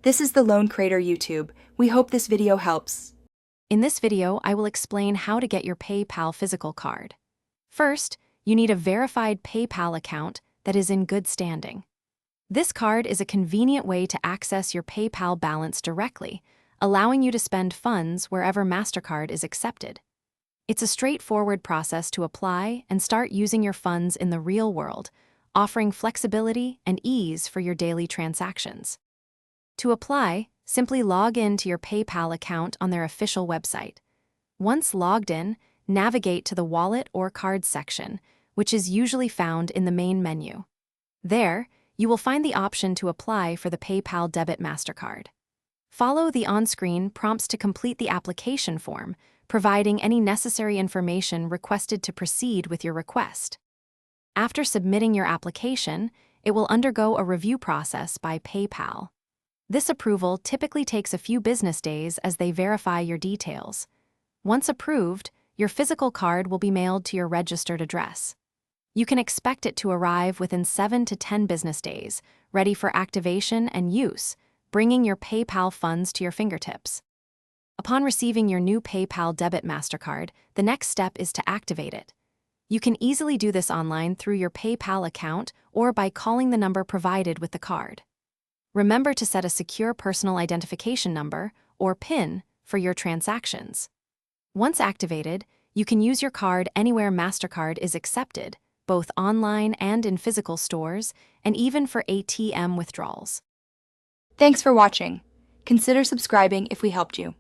This is the Lone Crater YouTube. We hope this video helps. In this video, I will explain how to get your PayPal physical card. First, you need a verified PayPal account that is in good standing. This card is a convenient way to access your PayPal balance directly, allowing you to spend funds wherever MasterCard is accepted. It's a straightforward process to apply and start using your funds in the real world, offering flexibility and ease for your daily transactions. To apply, simply log in to your PayPal account on their official website. Once logged in, navigate to the Wallet or Cards section, which is usually found in the main menu. There, you will find the option to apply for the PayPal Debit MasterCard. Follow the on-screen prompts to complete the application form, providing any necessary information requested to proceed with your request. After submitting your application, it will undergo a review process by PayPal. This approval typically takes a few business days as they verify your details. Once approved, your physical card will be mailed to your registered address. You can expect it to arrive within 7 to 10 business days, ready for activation and use, bringing your PayPal funds to your fingertips. Upon receiving your new PayPal Debit MasterCard, the next step is to activate it. You can easily do this online through your PayPal account or by calling the number provided with the card. Remember to set a secure personal identification number, or PIN, for your transactions. Once activated, you can use your card anywhere MasterCard is accepted, both online and in physical stores, and even for ATM withdrawals. Thanks for watching. Consider subscribing if we helped you.